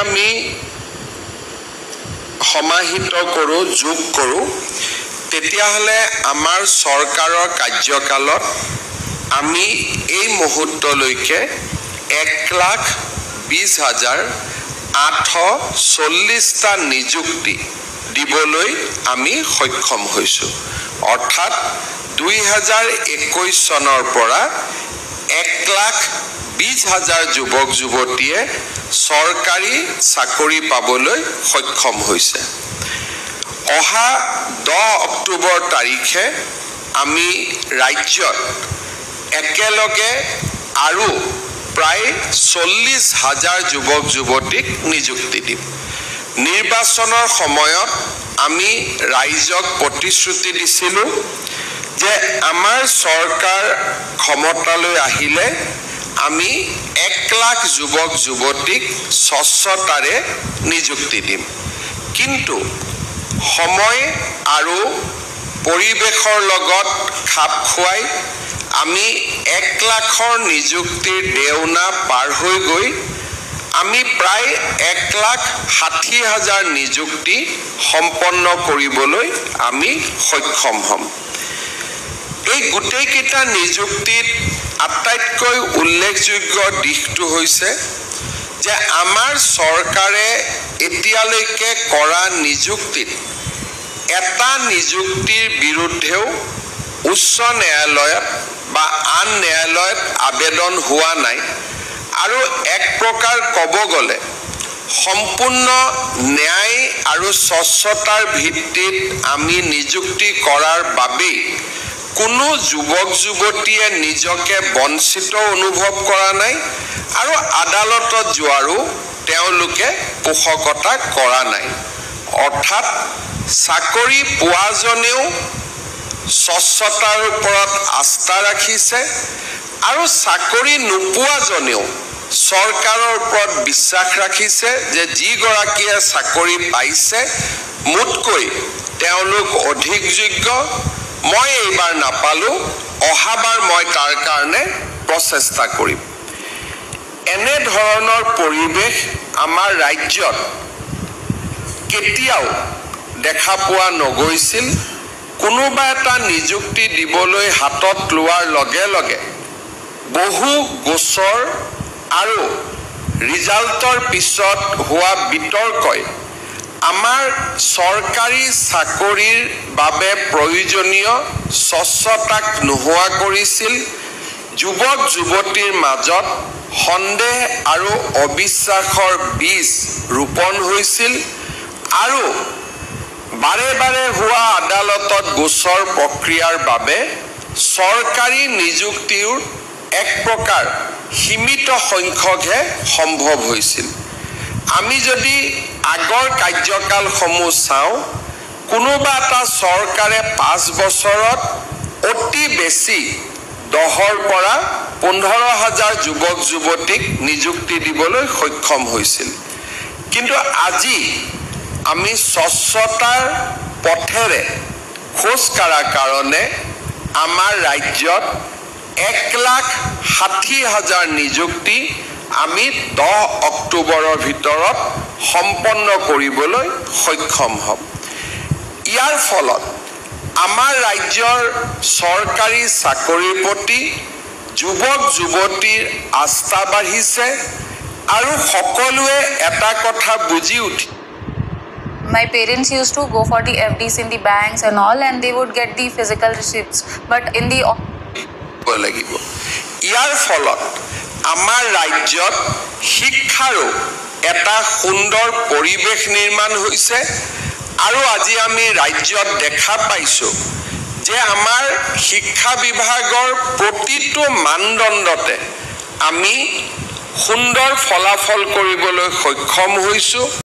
আমি সমাহিত কৰোঁ যোগ কৰোঁ তেতিয়াহ'লে আমাৰ চৰকাৰৰ কাৰ্যকালত আমি এই মুহূৰ্তলৈকে 1,20,840টা নিযুক্তি দিবলৈ আমি সক্ষম হৈছোঁ অৰ্থাৎ 2021 চনৰ পৰা 1,20,000 যুৱক যুৱতীয়ে চৰকাৰী চাকৰি পাবলৈ সক্ষম হৈছে অহা 10 অক্টোবৰ তাৰিখে আমি ৰাজ্যত একেলগে আৰু প্ৰায় 40,000 যুৱক যুৱতীক নিযুক্তি দিম নিৰ্বাচনৰ সময়ত আমি ৰাইজক প্ৰতিশ্ৰুতি দিছিলোঁ যে আমাৰ চৰকাৰ ক্ষমতালৈ আহিলে আমি 1,00,000 যুৱক যুৱতীক স্বচ্ছতাৰে নিযুক্তি দিম কিন্তু সময় আৰু পৰিৱেশৰ লগত খাপ খুৱাই আমি 1,00,000ৰ নিযুক্তিৰ দেওনা পাৰ হৈ গৈ আমি প্ৰায় 1,60,000 নিযুক্তি সম্পন্ন কৰিবলৈ আমি সক্ষম হ'ম এই গোটেইকেইটা নিযুক্তিত আটাইতকৈ উল্লেখযোগ্য দিশটো হৈছে যে আমাৰ চৰকাৰে এতিয়ালৈকে কৰা নিযুক্তিত এটা নিযুক্তিৰ বিৰুদ্ধেও উচ্চ ন্যায়ালয়ত বা আন ন্যায়ালয়ত আবেদন হোৱা নাই আৰু এক প্ৰকাৰ ক'ব গ'লে সম্পূৰ্ণ ন্যায় আৰু স্বচ্ছতাৰ ভিত্তিত আমি নিযুক্তি কৰাৰ বাবেই কোনো যুৱক যুৱতীয়ে নিজকে বঞ্চিত অনুভৱ কৰা নাই আৰু আদালতত যোৱাৰো তেওঁলোকে পোষকতা কৰা নাই অৰ্থাৎ চাকৰি পোৱাজনেও স্বচ্ছতাৰ ওপৰত আস্থা ৰাখিছে আৰু চাকৰি নোপোৱাজনেও চৰকাৰৰ ওপৰত বিশ্বাস ৰাখিছে যে যিগৰাকীয়ে চাকৰি পাইছে মোতকৈ তেওঁলোক অধিক যোগ্য মই এইবাৰ নাপালোঁ অহাবাৰ মই তাৰ কাৰণে প্ৰচেষ্টা কৰিম এনে ধৰণৰ পৰিৱেশ আমাৰ ৰাজ্যত কেতিয়াও দেখা পোৱা নগৈছিল কোনোবা এটা নিযুক্তি দিবলৈ হাতত লোৱাৰ লগে লগে বহু গোচৰ আৰু ৰিজাল্টৰ পিছত হোৱা বিতৰ্কই আমাৰ চৰকাৰী চাকৰিৰ বাবে প্ৰয়োজনীয় স্বচ্ছতাক নোহোৱা কৰিছিল যুৱক যুৱতীৰ মাজত সন্দেহ আৰু অবিশ্বাসৰ বীজ ৰোপণ হৈছিল আৰু বাৰে বাৰে হোৱা আদালতত গোচৰ প্ৰক্ৰিয়াৰ বাবে চৰকাৰী নিযুক্তিৰ এক প্ৰকাৰ সীমিত সংখ্যকহে সম্ভৱ হৈছিল আমি যদি আগৰ কাৰ্যকালসমূহ চাওঁ কোনোবা এটা চৰকাৰে 5 বছৰত অতি বেছি 10ৰ পৰা 15,000 যুৱক যুৱতীক নিযুক্তি দিবলৈ সক্ষম হৈছিল কিন্তু আজি আমি স্বচ্ছতাৰ পথেৰে খোজ কাঢ়াৰ কাৰণে আমাৰ ৰাজ্যত 1,60,000 নিযুক্তি আমি 10 অক্টোবৰৰ ভিতৰত সম্পন্ন কৰিবলৈ সক্ষম হ'ম ইয়াৰ ফলত আমাৰ ৰাজ্যৰ চৰকাৰী চাকৰিৰ প্ৰতি যুৱক যুৱতীৰ আস্থা বাঢ়িছে আৰু সকলোৱে এটা কথা বুজি উঠি My parents used to go for the FDs in the banks and all and they would get the physical receipts but in the লাগিব ইয়াৰ ফলত আমাৰ ৰাজ্যত শিক্ষাৰো এটা সুন্দৰ পৰিৱেশ নিৰ্মাণ হৈছে আৰু আজি আমি ৰাজ্যত দেখা পাইছোঁ যে আমাৰ শিক্ষা বিভাগৰ প্ৰতিটো মানদণ্ডতে আমি সুন্দৰ ফলাফল কৰিবলৈ সক্ষম হৈছোঁ